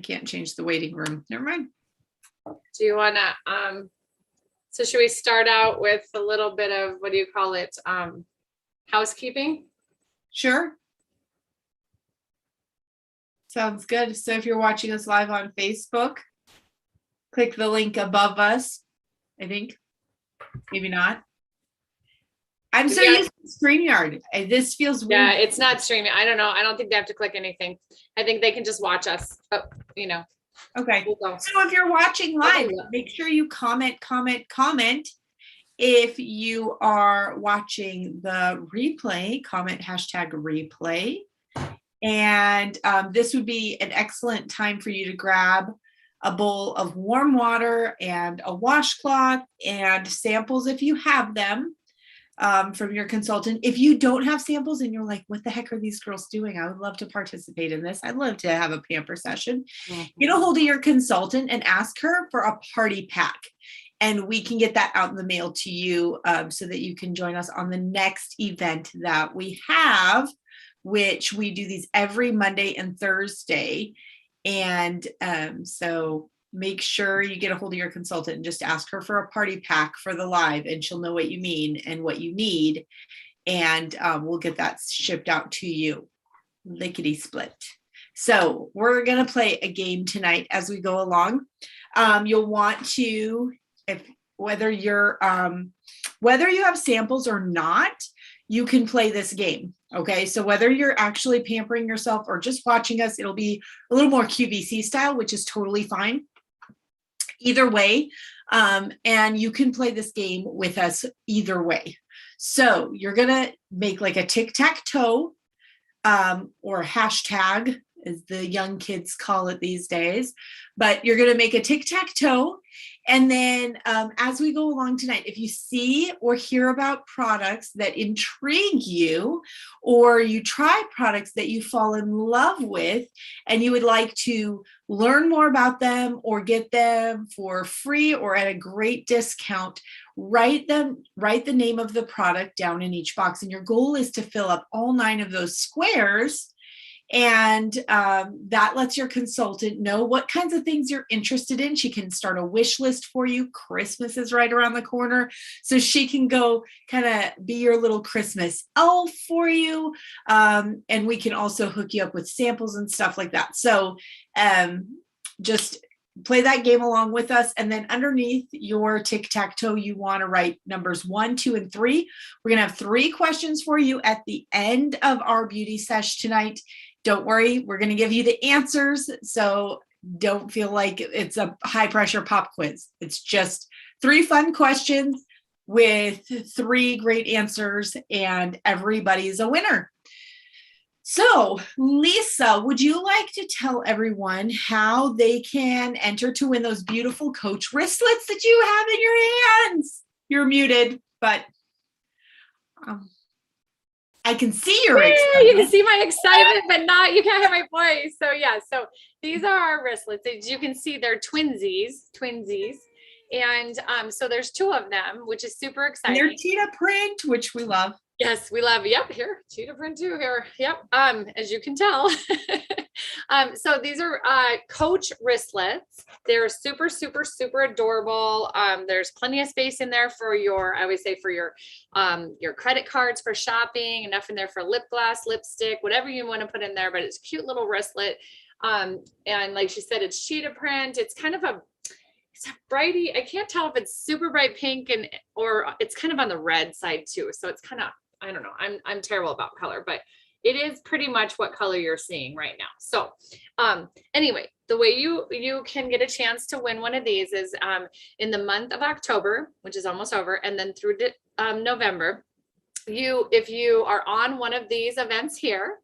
can't change the waiting room. Never mind. Do you want to, so should we start out with a little bit of, what do you call it? Housekeeping? Sure. Sounds good. So if you're watching us live on Facebook, click the link above us. I think. Maybe not. I'm so used to StreamYard. This feels weird. Yeah, it's not streaming. I don't know. I don't think they have to click anything. I think they can just watch us. But, you know. Okay. So if you're watching live, make sure you comment. If you are watching the replay, comment #replay. And this would be an excellent time for you to grab a bowl of warm water and a washcloth and samples if you have them from your consultant. If you don't have samples and you're like, what the heck are these girls doing? I would love to participate in this. I'd love to have a pamper session. Get a hold of your consultant and ask her for a party pack. And we can get that out in the mail to you so that you can join us on the next event that we have, which we do these every Monday and Thursday. And so make sure you get a hold of your consultant and just ask her for a party pack for the live, and she'll know what you mean and what you need. And we'll get that shipped out to you. Lickety split. So we're going to play a game tonight as we go along. You'll want to, whether you have samples or not, you can play this game. Okay, so whether you're actually pampering yourself or just watching us, it'll be a little more QVC style, which is totally fine. Either way, and you can play this game with us either way. So you're gonna make like a tic-tac-toe or hashtag, as the young kids call it these days, but you're gonna make a tic-tac-toe. And then as we go along tonight, if you see or hear about products that intrigue you, or you try products that you fall in love with and you would like to learn more about them or get them for free or at a great discount, write the name of the product down in each box. And your goal is to fill up all 9 of those squares. And that lets your consultant know what kinds of things you're interested in. She can start a wish list for you. Christmas is right around the corner, so she can go kind of be your little Christmas elf for you. And we can also hook you up with samples and stuff like that. So just play that game along with us. And then underneath your tic-tac-toe, you want to write numbers 1, 2, and 3. We're going to have 3 questions for you at the end of our beauty sesh tonight. Don't worry, we're going to give you the answers, so don't feel like it's a high-pressure pop quiz. It's just 3 fun questions with 3 great answers, and everybody's a winner. So, Lisa, would you like to tell everyone how they can enter to win those beautiful Coach wristlets that you have in your hands? You're muted, but... I can see your excitement. You can see my excitement, but not, you can't hear my voice. So yeah, so these are our wristlets. As you can see, they're twinsies. And so there's 2 of them, which is super exciting. And they're cheetah print, which we love. Yes, we love. Yep, here, cheetah print too here. Yep, as you can tell. So these are Coach wristlets. They're super, super, super adorable. There's plenty of space in there for your, I always say, for your credit cards for shopping, enough in there for lip gloss, lipstick, whatever you want to put in there, but it's a cute little wristlet. And like she said, it's cheetah print. It's kind of it's a brighty, I can't tell if it's super bright pink or it's kind of on the red side too. So it's kind of, I don't know. I'm terrible about color, but it is pretty much what color you're seeing right now. So anyway, the way you can get a chance to win one of these is in the month of October, which is almost over, and then through November, if you are on one of these events here.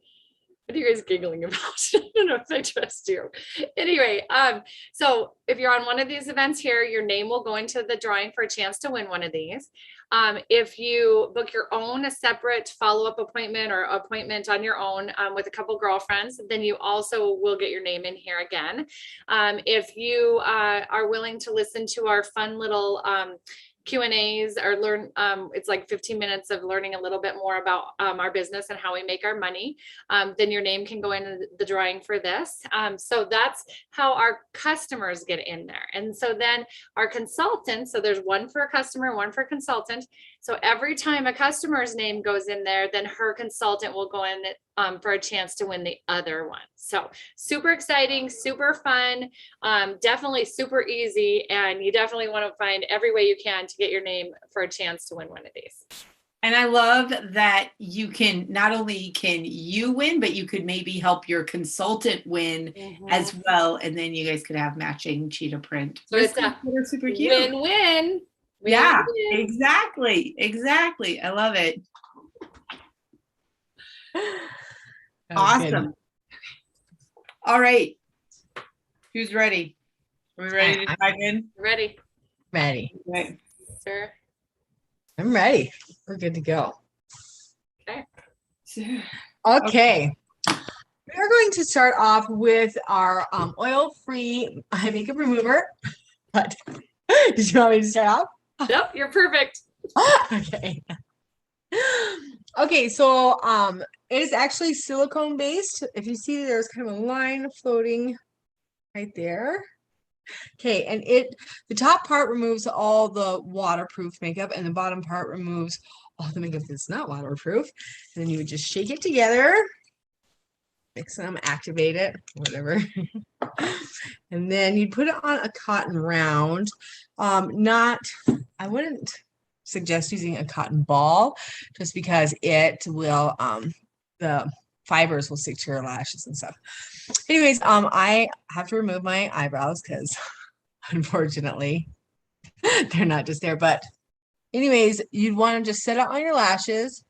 What are you guys giggling about? I don't know if I trust you. Anyway, so if you're on one of these events here, your name will go into the drawing for a chance to win one of these. If you book your own a separate follow-up appointment or appointment on your own with a couple girlfriends, then you also will get your name in here again. If you are willing to listen to our fun little Q&As or learn, it's like 15 minutes of learning a little bit more about our business and how we make our money. Then your name can go in the drawing for this. So that's how our customers get in there. And so then our consultants, so there's one for a customer, one for a consultant. So every time a customer's name goes in there, then her consultant will go in for a chance to win the other one. So super exciting, super fun, definitely super easy. And you definitely want to find every way you can to get your name for a chance to win one of these. And I love that you can, not only can you win, but you could maybe help your consultant win as well. And then you guys could have matching cheetah print. So it's a super cute. Win-win. Yeah, exactly. Exactly. I love it. Awesome. All right. Who's ready? Are we ready to dive in? Ready. Ready. Okay. Sir. I'm ready. We're good to go. Okay. Okay. We're going to start off with our oil-free eye makeup remover. But did you want me to start off? Nope, you're perfect. Okay. Okay, so it is actually silicone based. If you see, there's kind of a line floating right there. Okay, and the top part removes all the waterproof makeup, and the bottom part removes all the makeup that's not waterproof. And then you would just shake it together, mix them, activate it, whatever. And then you'd put it on a cotton round. I wouldn't suggest using a cotton ball just because it will, the fibers will stick to your lashes and stuff. Anyways, I have to remove my eyebrows because unfortunately they're not just there. But anyways, you'd want to just set it on your lashes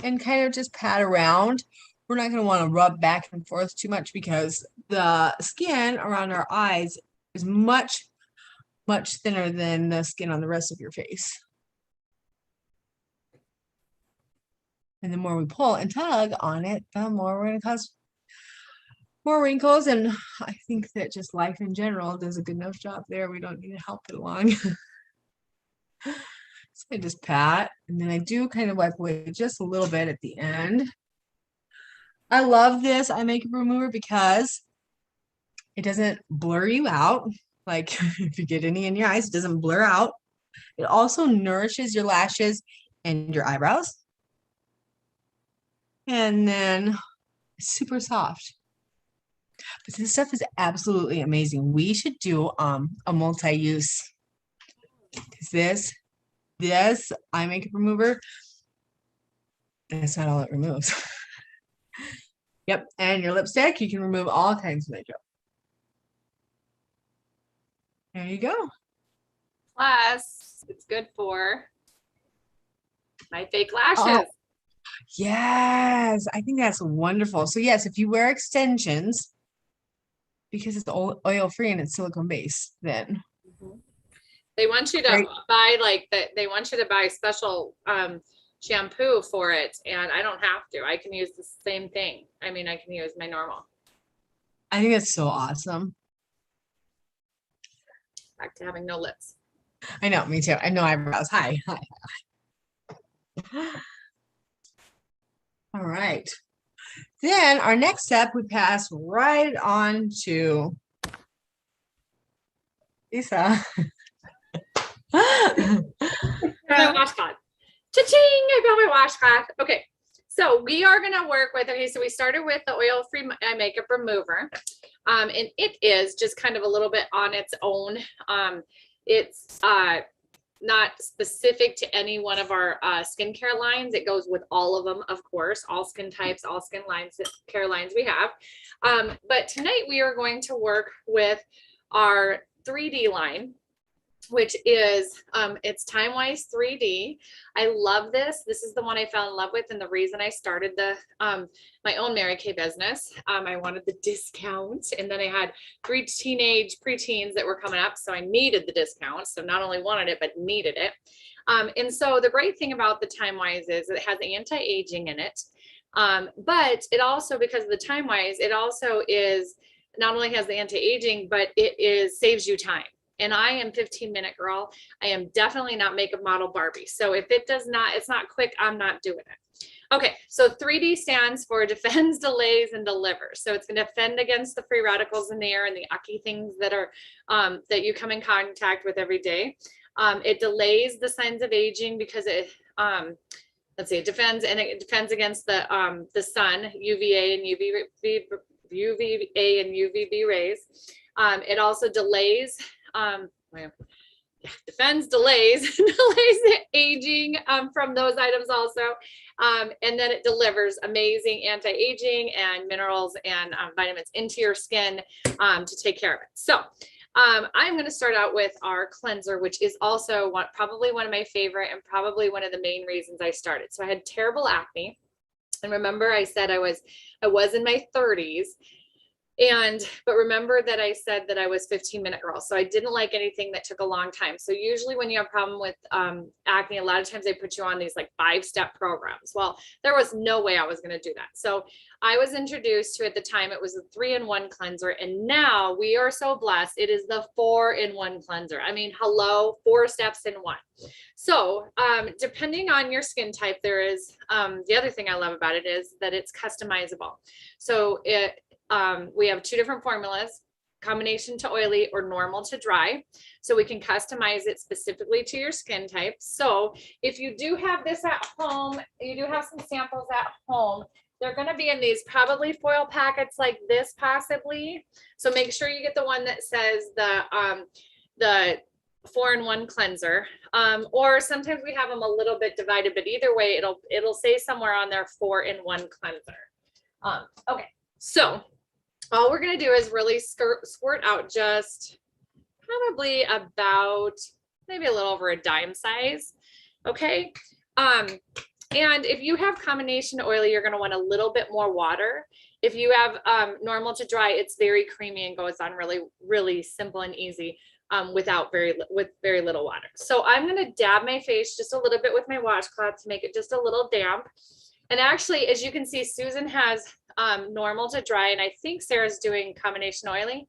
and kind of just pat around. We're not going to want to rub back and forth too much because the skin around our eyes is much thinner than the skin on the rest of your face. And the more we pull and tug on it, the more we're going to cause more wrinkles. And I think that just life in general does a good enough job there. We don't need to help it along. So I just pat, and then I do kind of wipe away just a little bit at the end. I love this eye makeup remover because it doesn't blur you out. Like if you get any in your eyes, it doesn't blur out. It also nourishes your lashes and your eyebrows. And then it's super soft. But this stuff is absolutely amazing. We should do a multi-use. Because this eye makeup remover, that's not all it removes. Yep, and your lipstick, you can remove all kinds of makeup. There you go. Plus, it's good for my fake lashes. Oh, yes, I think that's wonderful. So yes, if you wear extensions, because it's oil-free and it's silicone-based, then they want you to buy they want you to buy special shampoo for it, and I don't have to. I can use the same thing. I mean, I can use my normal. I think that's so awesome. Back to having no lips. I know, me too. I know eyebrows. Hi. All right. Then our next step, we pass right on to Lisa. My washcloth. Cha-ching! I got my washcloth. Okay, so we are gonna work with. Okay, so we started with the oil-free eye makeup remover, and it is just kind of a little bit on its own. It's not specific to any one of our skincare lines. It goes with all of them, of course, all skin types, all skin lines, care lines we have. But tonight we are going to work with our 3D line, which is it's Time-Wise 3D. I love this. This is the one I fell in love with, and the reason I started the my own Mary Kay business. I wanted the discount, and then I had 3 teenage preteens that were coming up, so I needed the discount. So not only wanted it, but needed it. And so the great thing about the Time-Wise is it has anti-aging in it, but it also, because of the Time-Wise, it also is not only has the anti-aging, but it saves you time. and I am 15-minute girl. I am definitely not makeup model Barbie. So if it does not, it's not quick, I'm not doing it. Okay, so 3D stands for defends, delays, and delivers. So it's going to defend against the free radicals in the air and the ucky things that are that you come in contact with every day. It delays the signs of aging because it let's see, it defends against the sun, UVA and UVA and UVB rays. It also delays defends, delays, delays the aging from those items also. And then it delivers amazing anti-aging and minerals and vitamins into your skin to take care of it. So I'm going to start out with our cleanser, which is also probably one of my favorite and probably one of the main reasons I started. So I had terrible acne. And remember I said I was in my 30s. But remember that I said that I was 15-minute girl. So I didn't like anything that took a long time. So usually when you have a problem with acne, a lot of times they put you on these like 5-step programs. Well, there was no way I was going to do that. So I was introduced to, at the time, it was a 3-in-1 cleanser. And now we are so blessed. It is the 4-in-1 cleanser. I mean, hello, 4 steps in one. So depending on your skin type, there is, the other thing I love about it is that it's customizable. So we have 2 different formulas, combination to oily or normal to dry. So we can customize it specifically to your skin type. So if you do have this at home, you do have some samples at home, they're going to be in these probably foil packets like this possibly. So make sure you get the one that says the 4-in-1 cleanser, or sometimes we have them a little bit divided, but either way, it'll say somewhere on there 4-in-1 cleanser. Okay, so all we're going to do is really squirt out just probably about maybe a little over a dime size. Okay. And if you have combination oily, you're going to want a little bit more water. If you have normal to dry, it's very creamy and goes on really, really simple and easy with very little water. So I'm going to dab my face just a little bit with my washcloth to make it just a little damp. And actually, as you can see, Susan has normal to dry, and I think Sarah's doing combination oily.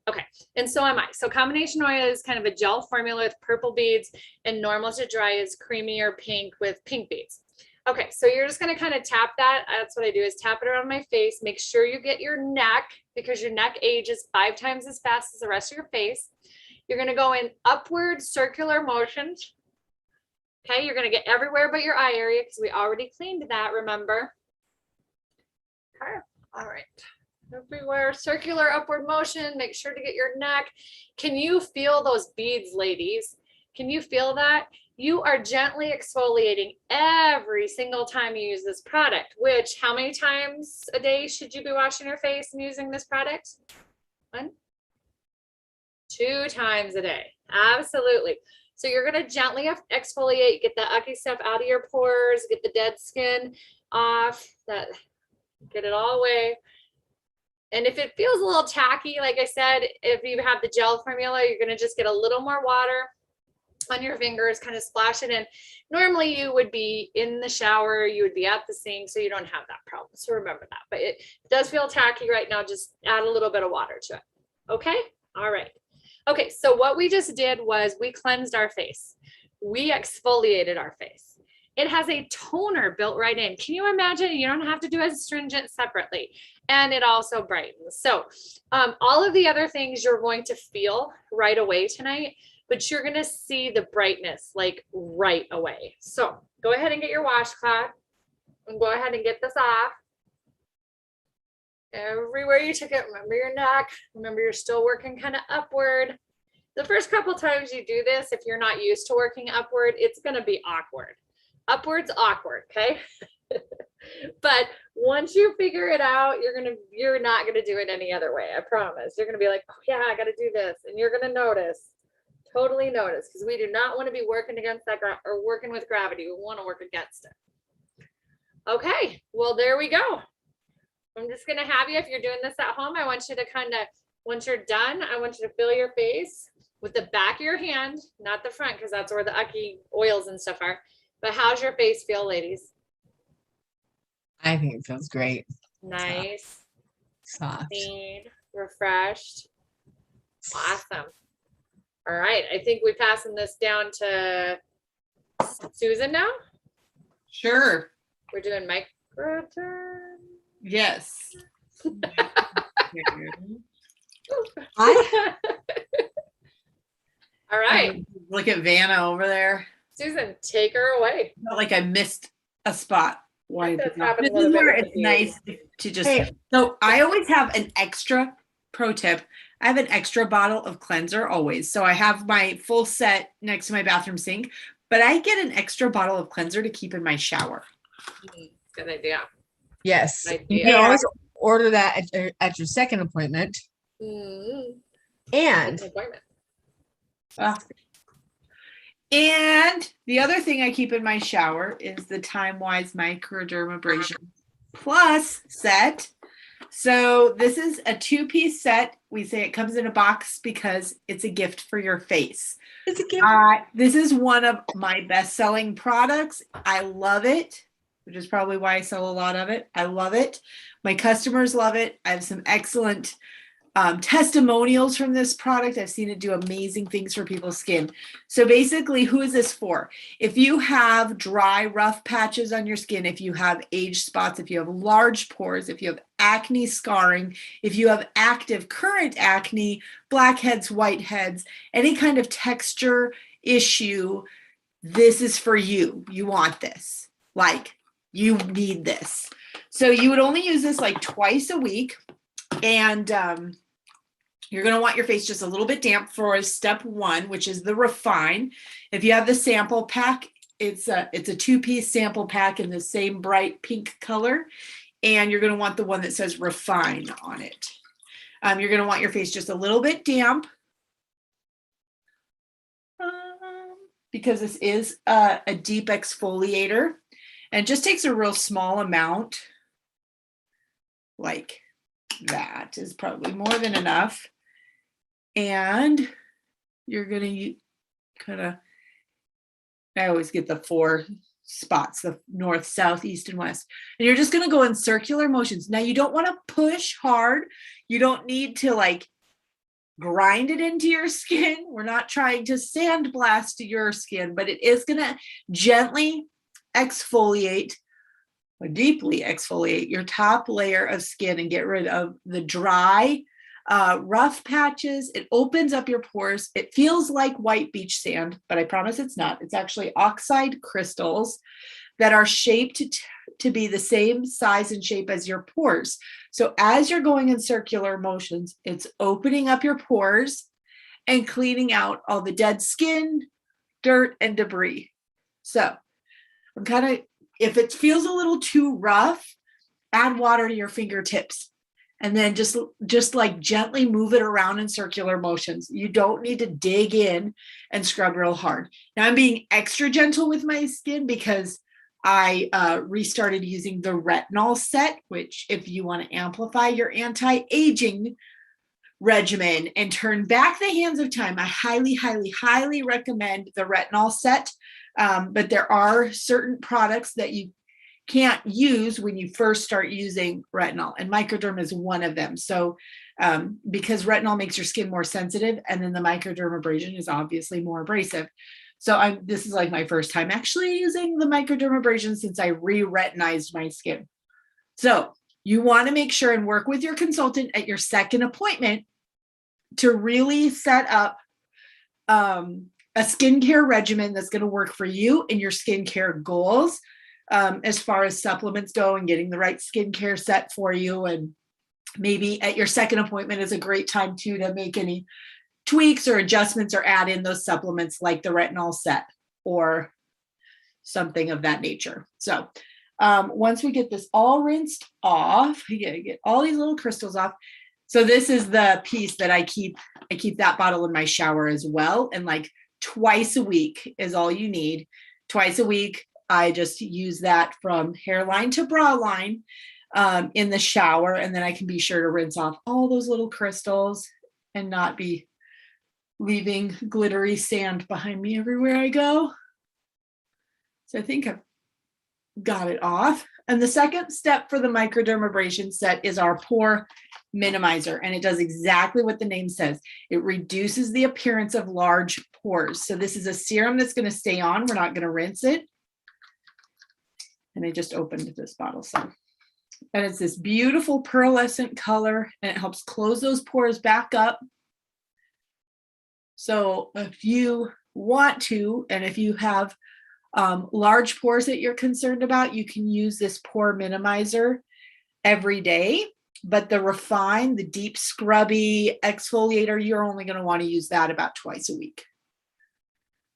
Okay, and so am I. So combination oil is kind of a gel formula with purple beads, and normal to dry is creamy or pink with pink beads. Okay, so you're just going to kind of tap that. That's what I do, is tap it around my face. Make sure you get your neck, because your neck ages 5 times as fast as the rest of your face. You're going to go in upward circular motions. Okay, you're going to get everywhere but your eye area because we already cleaned that, remember? Okay, all right. Everywhere, circular upward motion. Make sure to get your neck. Can you feel those beads, ladies? Can you feel that? You are gently exfoliating every single time you use this product, which how many times a day should you be washing your face and using this product? 1, 2 times a day. Absolutely. So you're going to gently exfoliate, get the ucky stuff out of your pores, get the dead skin off, get it all away. And if it feels a little tacky, like I said, if you have the gel formula, you're going to just get a little more water on your fingers, kind of splash it in. Normally you would be in the shower, you would be at the sink, so you don't have that problem. So remember that. But it does feel tacky right now. Just add a little bit of water to it. Okay. All right. Okay. So what we just did was we cleansed our face. We exfoliated our face. It has a toner built right in. Can you imagine? You don't have to do astringent separately. And it also brightens. So all of the other things you're going to feel right away tonight, but you're going to see the brightness like right away. So go ahead and get your washcloth and go ahead and get this off. Everywhere you took it, remember your neck. Remember you're still working kind of upward. The first couple times you do this, if you're not used to working upward, it's going to be awkward. Upward's awkward, okay? But once you figure it out, you're not gonna do it any other way. I promise. You're gonna be like, oh yeah, I gotta do this, and you're gonna notice, totally notice, because we do not want to be working against that or working with gravity. We want to work against it. Okay, well there we go. I'm just gonna have you, if you're doing this at home, I want you to kind of, once you're done, I want you to feel your face with the back of your hand, not the front, because that's where the ucky oils and stuff are. But how's your face feel, ladies? I think it feels great. Nice. Soft. Clean, refreshed. Awesome. All right, I think we passing this down to Susan now. Sure. We're doing micro turn. Yes. I All right, Look at Vanna over there. Susan, take her away. Felt like I missed a spot. Why That does did I- happen a This little is bit where with it's the nice to just. Hey. So I always have an extra pro tip. I have an extra bottle of cleanser always. So I have my full set next to my bathroom sink, but I get an extra bottle of cleanser to keep in my shower. Good idea. yes, Good you idea. can always order that at your second appointment. Mm, And it's an appointment. And the other thing I keep in my shower is the Time Wise Microdermabrasion Plus set. So this is a 2-piece set. We say it comes in a box because it's a gift for your face. it's a gift. This is one of my best-selling products. I love it, which is probably why I sell a lot of it. I love it. My customers love it. I have some excellent testimonials from this product. I've seen it do amazing things for people's skin. So basically, who is this for? If you have dry, rough patches on your skin, if you have age spots, if you have large pores, if you have acne scarring, if you have active current acne, blackheads, whiteheads, any kind of texture issue, this is for you. You want this. Like, you need this. So you would only use this like twice a week. And you're going to want your face just a little bit damp for step 1, which is the refine. If you have the sample pack, it's a 2-piece sample pack in the same bright pink color. And you're going to want the one that says refine on it. You're going to want your face just a little bit damp. Because this is a deep exfoliator. And it just takes a real small amount. Like that is probably more than enough. And you're going to kind of, I always get the 4 spots, the north, south, east, and west. And you're just going to go in circular motions. Now you don't want to push hard. You don't need to like grind it into your skin. We're not trying to sandblast your skin, but it is going to gently exfoliate, or deeply exfoliate your top layer of skin and get rid of the dry, rough patches. It opens up your pores. It feels like white beach sand, but I promise it's not. It's actually oxide crystals that are shaped to be the same size and shape as your pores. So as you're going in circular motions, it's opening up your pores and cleaning out all the dead skin, dirt, and debris. So I'm kind of, if it feels a little too rough, add water to your fingertips. And then just like gently move it around in circular motions. You don't need to dig in and scrub real hard. Now I'm being extra gentle with my skin because I restarted using the retinol set, which if you want to amplify your anti-aging regimen and turn back the hands of time, I highly, highly, highly recommend the retinol set. But there are certain products that you can't use when you first start using retinol, and microderm is one of them. So because retinol makes your skin more sensitive, and then the microdermabrasion is obviously more abrasive. So this is like my first time actually using the microdermabrasion since I re-retinized my skin. So you want to make sure and work with your consultant at your second appointment to really set up a skincare regimen that's going to work for you and your skincare goals. As far as supplements go and getting the right skincare set for you. And maybe at your second appointment is a great time too to make any tweaks or adjustments or add in those supplements like the retinol set or something of that nature. So once we get this all rinsed off, you gotta get all these little crystals off. So this is the piece that I keep that bottle in my shower as well. And like twice a week is all you need. Twice a week. I just use that from hairline to bra line in the shower. And then I can be sure to rinse off all those little crystals and not be leaving glittery sand behind me everywhere I go. So I think I've got it off. And the second step for the microdermabrasion set is our pore minimizer. And it does exactly what the name says. It reduces the appearance of large pores. So this is a serum that's going to stay on. We're not going to rinse it. And I just opened this bottle. So, and it's this beautiful pearlescent color, and it helps close those pores back up. So if you want to, and if you have large pores that you're concerned about, you can use this pore minimizer every day. But the refined, the deep scrubby exfoliator, you're only going to want to use that about twice a week.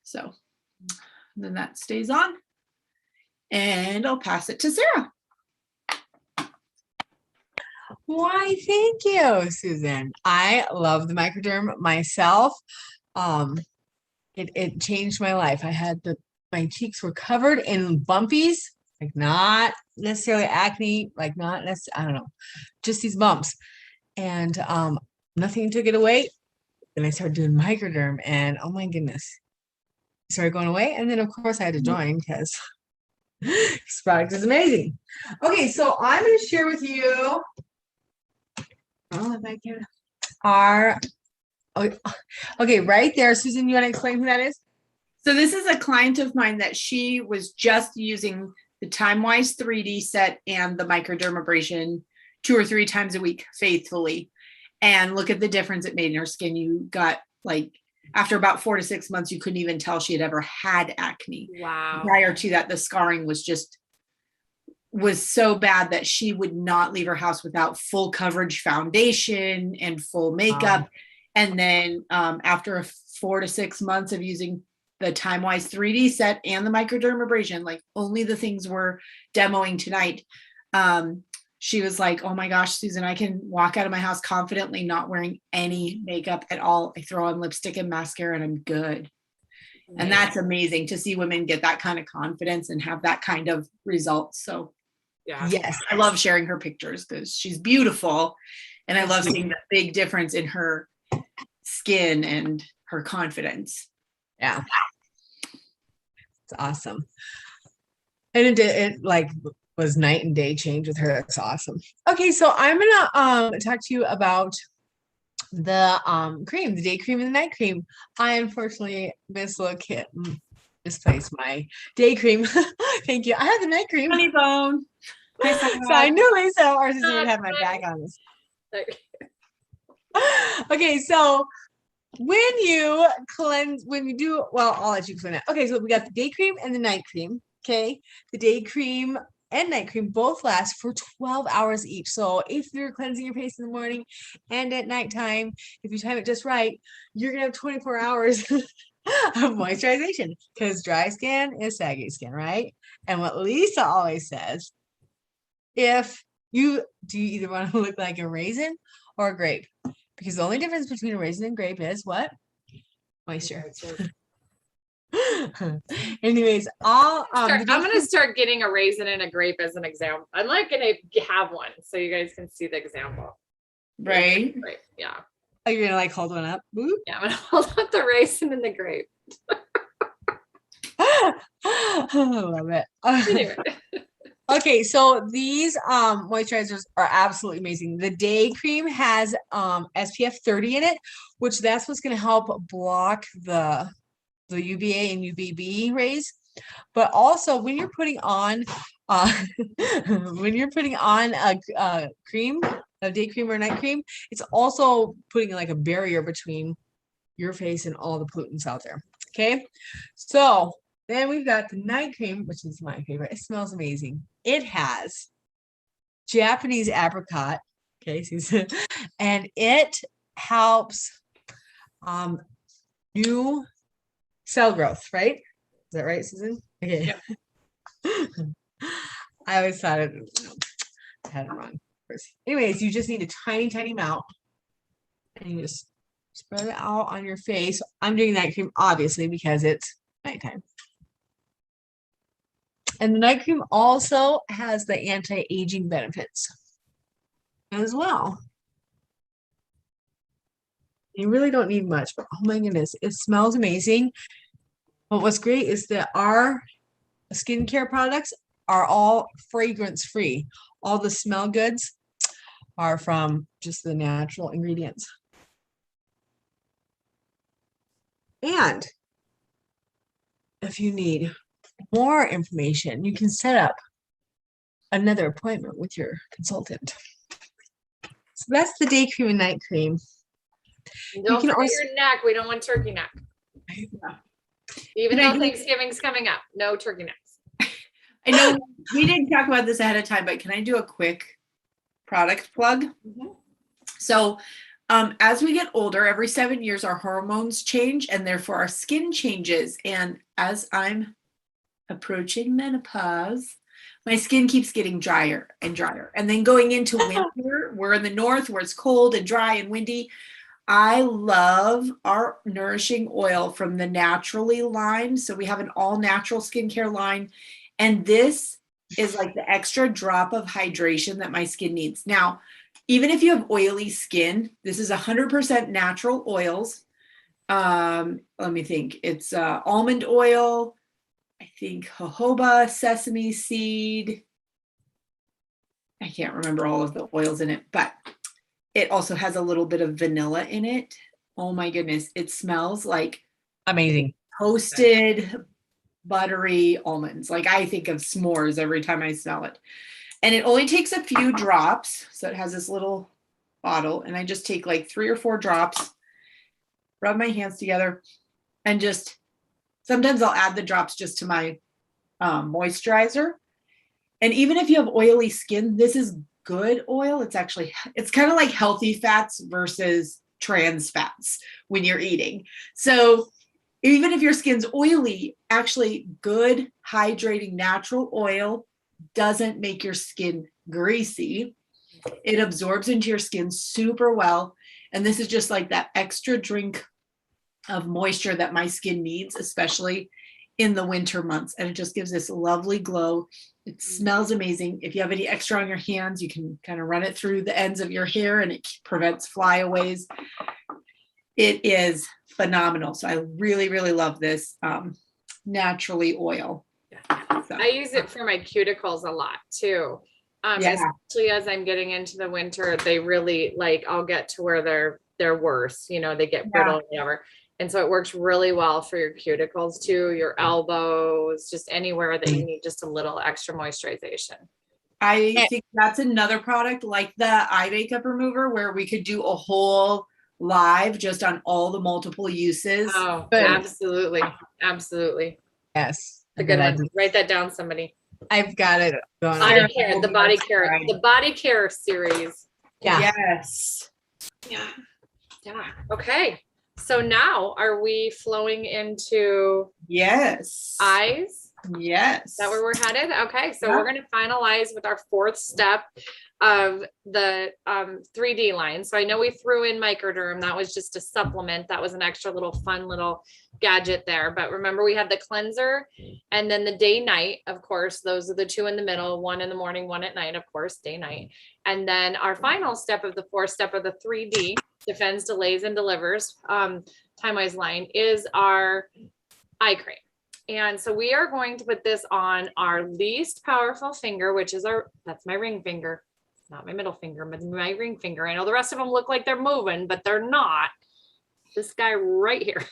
So then that stays on. And I'll pass it to Sarah. Why, thank you, Susan. I love the microderm myself. It changed my life. I had my cheeks were covered in bumpies, like not necessarily acne, like not necessarily, I don't know, just these bumps. And nothing took it away. Then I started doing microderm, and oh my goodness, it started going away. And then of course I had to join because this product is amazing. Okay, so I'm going to share with you. Oh, if I can. Okay, right there, Susan. You want to explain who that is? So this is a client of mine that she was just using the TimeWise 3D set and the microdermabrasion 2 or 3 times a week faithfully. And look at the difference it made in her skin. You got like, after about 4 to 6 months, you couldn't even tell she had ever had acne. Wow. Prior to that, the scarring was so bad that she would not leave her house without full coverage foundation and full makeup. And then after 4 to 6 months of using the TimeWise 3D set and the microdermabrasion, like only the things we're demoing tonight, she was like, oh my gosh, Susan, I can walk out of my house confidently, not wearing any makeup at all. I throw on lipstick and mascara and I'm good. And that's amazing to see women get that kind of confidence and have that kind of results. So Yeah. Yes. I love sharing her pictures because she's beautiful. And I love seeing the big difference in her skin and her confidence. Yeah. It's awesome. And it like was night and day change with her. That's awesome. Okay, so I'm gonna talk to you about the cream, the day cream and the night cream. I unfortunately misplaced my day cream. Thank you. I have the night cream. Honey bone. So I knew Lisa or Susan would have my back on this. Okay, so when you cleanse, when you do, well, I'll let you explain that. Okay, so we got the day cream and the night cream. Okay, the day cream and night cream both last for 12 hours each. So if you're cleansing your face in the morning and at nighttime, if you time it just right, you're gonna have 24 hours of moisturization, because dry skin is saggy skin, right? And what Lisa always says, if you either want to look like a raisin or a grape, because the only difference between a raisin and grape is what? Moisture. Anyways, I'm gonna start getting a raisin and a grape as an example. I'm not gonna have one so you guys can see the example. Right. Right. Yeah. Oh, you're gonna like hold one up? Boop. Yeah, I'm gonna hold up the raisin and the grape. I love it. Anyway. Okay, so these moisturizers are absolutely amazing. The day cream has SPF 30 in it, which that's what's going to help block the UVA and UVB rays. But also when you're putting on a cream, a day cream or night cream, it's also putting like a barrier between your face and all the pollutants out there. Okay, so then we've got the night cream, which is my favorite. It smells amazing. It has Japanese apricot, okay, and it helps new cell growth, right? Is that right, Susan? Okay. Yeah. I always thought I had it wrong. Anyways, you just need a tiny, tiny amount, and you just spread it out on your face. I'm doing night cream, obviously, because it's nighttime. And the night cream also has the anti-aging benefits as well. You really don't need much, but oh my goodness, it smells amazing. But what's great is that our skincare products are all fragrance free. All the smell goods are from just the natural ingredients. And if you need more information, you can set up another appointment with your consultant. So that's the day cream and night cream. Don't can forget also- your neck. We don't want turkey neck. Even Can I though do- Thanksgiving's coming up, no turkey necks. I know we didn't talk about this ahead of time, but can I do a quick product plug? Mhm. So, as we get older, every 7 years, our hormones change and therefore our skin changes. And as I'm approaching menopause, my skin keeps getting drier and drier. And then going into winter, we're in the north where it's cold and dry and windy. I love our nourishing oil from the Naturally line. So we have an all natural skincare line. And this is like the extra drop of hydration that my skin needs. Now, even if you have oily skin, this is 100% natural oils. Let me think. It's almond oil, I think jojoba, sesame seed. I can't remember all of the oils in it, but it also has a little bit of vanilla in it. Oh my goodness. It smells like Amazing. toasted buttery almonds. Like I think of s'mores every time I smell it. And it only takes a few drops. So it has this little bottle and I just take like 3 or 4 drops, rub my hands together and just, sometimes I'll add the drops just to my moisturizer. And even if you have oily skin, this is good oil. It's actually, it's kind of like healthy fats versus trans fats when you're eating. So even if your skin's oily, actually good hydrating natural oil doesn't make your skin greasy. It absorbs into your skin super well. And this is just like that extra drink of moisture that my skin needs, especially in the winter months. And it just gives this lovely glow. It smells amazing. If you have any extra on your hands, you can kind of run it through the ends of your hair and it prevents flyaways. It is phenomenal. So I really, really love this naturally oil. So, I use it for my cuticles a lot too. Yeah. Especially as I'm getting into the winter, they really like, I'll get to where they're worse, you know, they get brittle or whatever. And so it works really well for your cuticles too, your elbows, just anywhere that you need just a little extra moisturization. I think that's another product like the eye makeup remover where we could do a whole live just on all the multiple uses. Oh, Good. absolutely. Absolutely. Yes. A good one. Write that down, somebody. I've got it going on. Body care, the body care series. Yeah. Yes. Yeah. Yeah. Okay. So now are we flowing into Yes. eyes? Yes. Is that where we're headed? Okay. So Yeah. we're going to finalize with our 4th step of the 3D line. So I know we threw in microderm. That was just a supplement. That was an extra little fun little gadget there. But remember we had the cleanser and then the day night, of course, those are the 2 in the middle, 1 in the morning, 1 at night, of course, day night. And then our final step of the 4th step of the 3D defends, delays, and delivers time-wise line is our eye cream. And so we are going to put this on our least powerful finger, which is that's my ring finger, not my middle finger, but my ring finger. I know the rest of them look like they're moving, but they're not. This guy right here.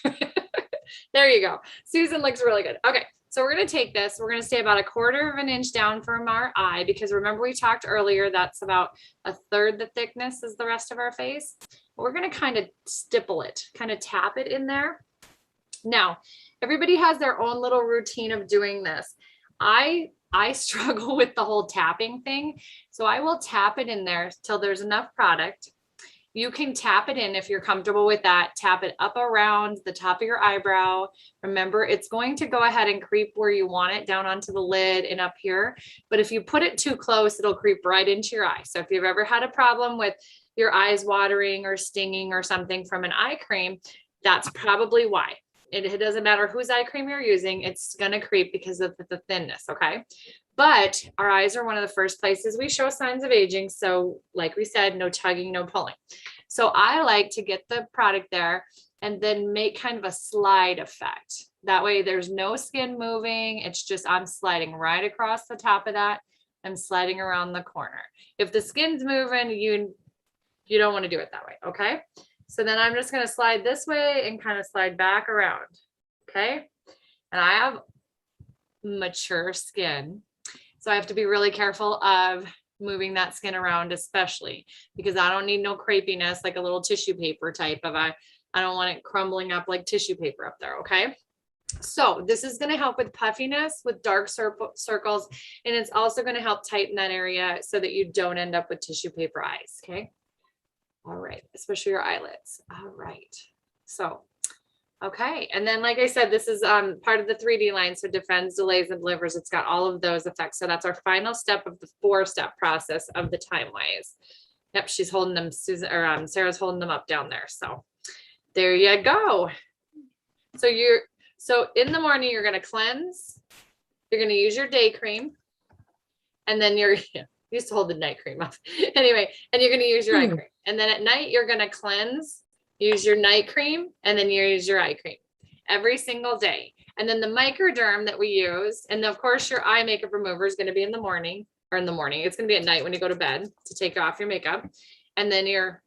There you go. Susan looks really good. Okay. So we're going to take this, we're going to stay about 1/4 of an inch down from our eye, because remember we talked earlier, that's about 1/3 the thickness is the rest of our face. We're going to kind of stipple it, kind of tap it in there. Now, everybody has their own little routine of doing this. I struggle with the whole tapping thing. So I will tap it in there till there's enough product. You can tap it in if you're comfortable with that. Tap it up around the top of your eyebrow. Remember, it's going to go ahead and creep where you want it, down onto the lid and up here. But if you put it too close, it'll creep right into your eye. So if you've ever had a problem with your eyes watering or stinging or something from an eye cream, that's probably why. It doesn't matter whose eye cream you're using, it's going to creep because of the thinness, okay? But our eyes are one of the first places we show signs of aging. So like we said, no tugging, no pulling. So I like to get the product there and then make kind of a slide effect. That way there's no skin moving. It's just, I'm sliding right across the top of that. I'm sliding around the corner. If the skin's moving, you don't want to do it that way. Okay. So then I'm just going to slide this way and kind of slide back around. Okay. And I have mature skin, so I have to be really careful of moving that skin around, especially because I don't need no crepiness, like a little tissue paper type of I don't want it crumbling up like tissue paper up there. Okay. So this is going to help with puffiness, with dark circles, and it's also going to help tighten that area so that you don't end up with tissue paper eyes. Okay. All right. Especially your eyelids. All right. So, okay. And then, like I said, this is part of the 3D line. So defends, delays, and delivers. It's got all of those effects. So that's our final step of the 4-step process of the time wise. Yep. She's holding them. Susan or Sarah's holding them up down there. So there you go. So in the morning, you're going to cleanse. You're going to use your day cream. And then you're used to hold the night cream up. Anyway, and you're going to use your eye cream. And then at night, you're going to cleanse, use your night cream, and then you use your eye cream every single day. And then the microderm that we use, and of course, your eye makeup remover is going to be in the morning. It's going to be at night when you go to bed to take off your makeup. And then your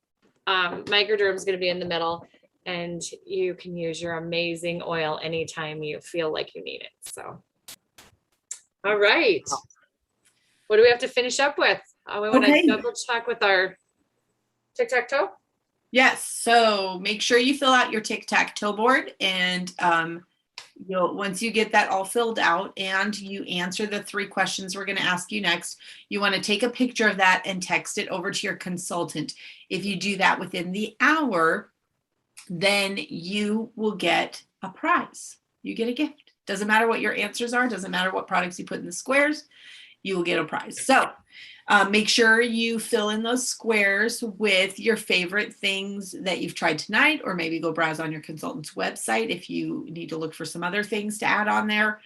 microderm is going to be in the middle. And you can use your amazing oil anytime you feel like you need it. So, all right. What do we have to finish up with? We want to double check with our tic-tac-toe. Yes. So make sure you fill out your tic-tac-toe board, and once you get that all filled out and you answer the 3 questions we're going to ask you next, you want to take a picture of that and text it over to your consultant. If you do that within the hour, then you will get a prize. You get a gift. Doesn't matter what your answers are. Doesn't matter what products you put in the squares. You will get a prize. So make sure you fill in those squares with your favorite things that you've tried tonight, or maybe go browse on your consultant's website if you need to look for some other things to add on there.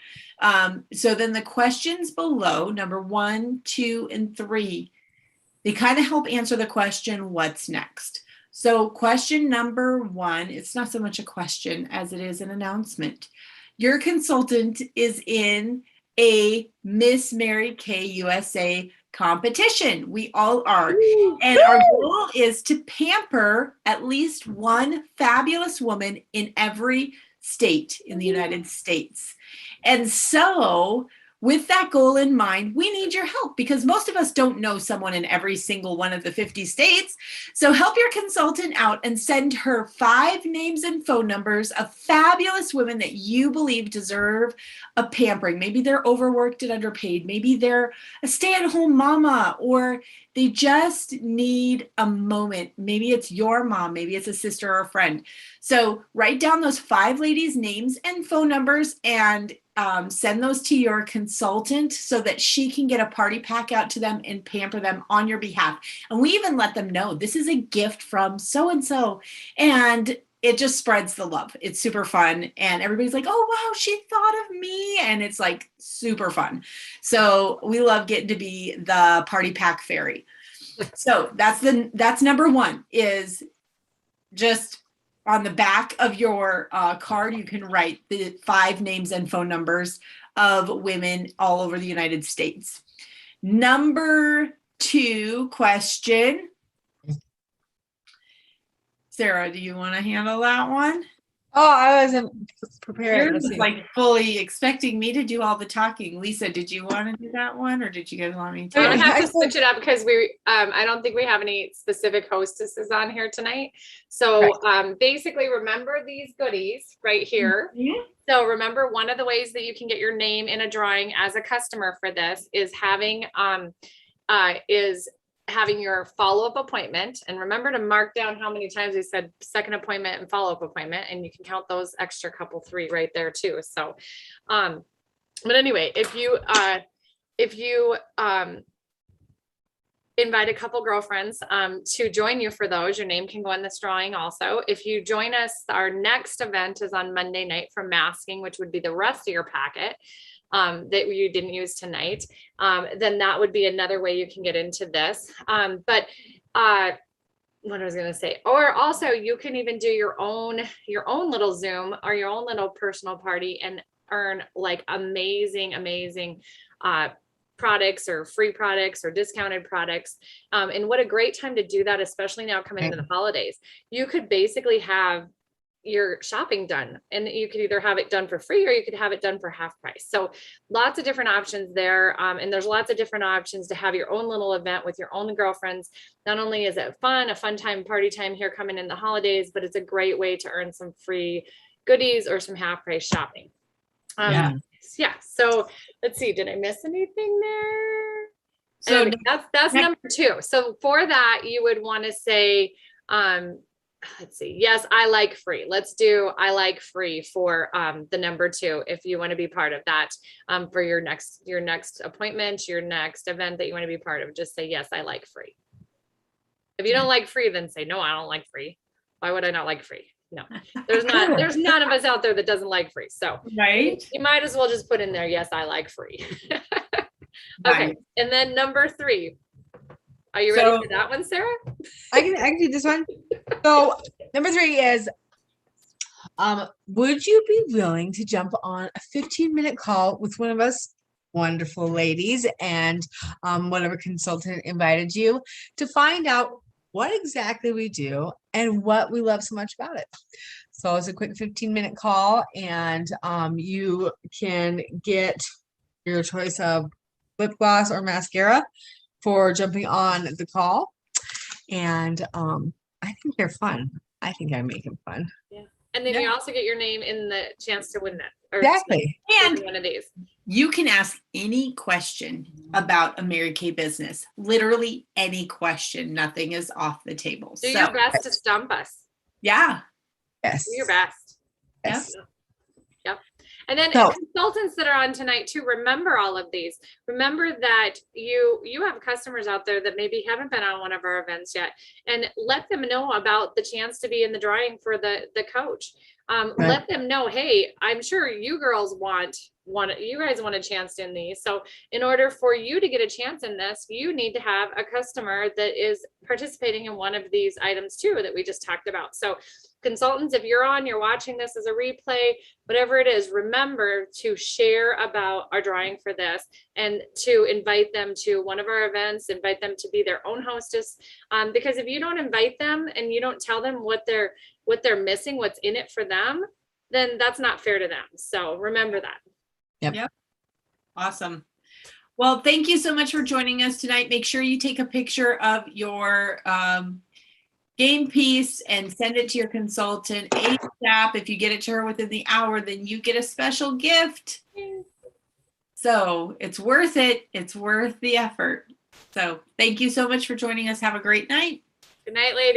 So then the questions below, number 1, 2, and 3, they kind of help answer the question, what's next? So question number 1, it's not so much a question as it is an announcement. Your consultant is in a Miss Mary Kay USA competition. We all are. And our goal is to pamper at least one fabulous woman in every state in the United States. And so with that goal in mind, we need your help, because most of us don't know someone in every single one of the 50 states. So help your consultant out and send her 5 names and phone numbers of fabulous women that you believe deserve a pampering. Maybe they're overworked and underpaid. Maybe they're a stay-at-home mama, or they just need a moment. Maybe it's your mom. Maybe it's a sister or a friend. So write down those 5 ladies' names and phone numbers and send those to your consultant so that she can get a party pack out to them and pamper them on your behalf. And we even let them know this is a gift from so-and-so. And it just spreads the love. It's super fun. And everybody's like, oh, wow, she thought of me. And it's like super fun. So we love getting to be the party pack fairy. So that's number 1, is just on the back of your card, you can write the 5 names and phone numbers of women all over the United States. Number 2 question. Sarah, do you want to handle that one? Oh, I wasn't prepared. You're just like fully expecting me to do all the talking. Lisa, did you want to do that one, or did you guys want me to? I have to switch it up because I don't think we have any specific hostesses on here tonight. So basically, remember these goodies right here. Mm-hmm. So remember, one of the ways that you can get your name in a drawing as a customer for this is having your follow-up appointment. And remember to mark down how many times we said second appointment and follow-up appointment, and you can count those extra couple 3 right there too. So but anyway, if you invite a couple girlfriends to join you for those, your name can go in this drawing also. If you join us, our next event is on Monday night for masking, which would be the rest of your packet that you didn't use tonight. Then that would be another way you can get into this. But what I was gonna say, or also you can even do your own little Zoom or your own little personal party and earn like amazing products or free products or discounted products. And what a great time to do that, especially now coming into the holidays. You could basically have your shopping done, and you could either have it done for free or you could have it done for half price. So lots of different options there. And there's lots of different options to have your own little event with your own girlfriends. Not only is it fun, a fun time, party time here coming in the holidays, but it's a great way to earn some free goodies or some half price shopping. Yeah. So let's see, did I miss anything there? So Anyway, that's number 2. So for that, you would want to say, let's see. Yes, I like free. Let's do I like free for the number 2 if you want to be part of that for your next appointment, your next event that you want to be part of. Just say yes, I like free. If you don't like free, then say no, I don't like free. Why would I not like free? No, there's none of us out there that doesn't like free. So right. You might as well just put in there, yes, I like free. Okay, Right. and then number 3. Are you ready for that one, Sarah? I can do this one. So number 3 is, would you be willing to jump on a 15-minute call with one of us wonderful ladies and whatever consultant invited you to find out what exactly we do and what we love so much about it? So it's a quick 15-minute call, and you can get your choice of lip gloss or mascara for jumping on the call. And I think they're fun. I think I make them fun. Yeah. And then you also get your name in the chance to win that. Or Exactly. And one of these. you can ask any question about a Mary Kay business. Literally any question. Nothing is off the table. Do your best to stump us. Yeah. Yes. Do your best. Yes. Yep. And then So- consultants that are on tonight too, remember all of these. Remember that you have customers out there that maybe haven't been on one of our events yet, and let them know about the chance to be in the drawing for the coach. Let them know, hey, I'm sure you girls you guys want a chance in these. So in order for you to get a chance in this, you need to have a customer that is participating in one of these items too that we just talked about. So consultants, if you're watching this as a replay, whatever it is, remember to share about our drawing for this and to invite them to one of our events, invite them to be their own hostess. Because if you don't invite them and you don't tell them what they're missing, what's in it for them, then that's not fair to them. So remember that. Yep. Awesome. Well, thank you so much for joining us tonight. Make sure you take a picture of your game piece and send it to your consultant ASAP. If you get it to her within the hour, then you get a special gift. So it's worth it. It's worth the effort. So thank you so much for joining us. Have a great night. Good night, ladies.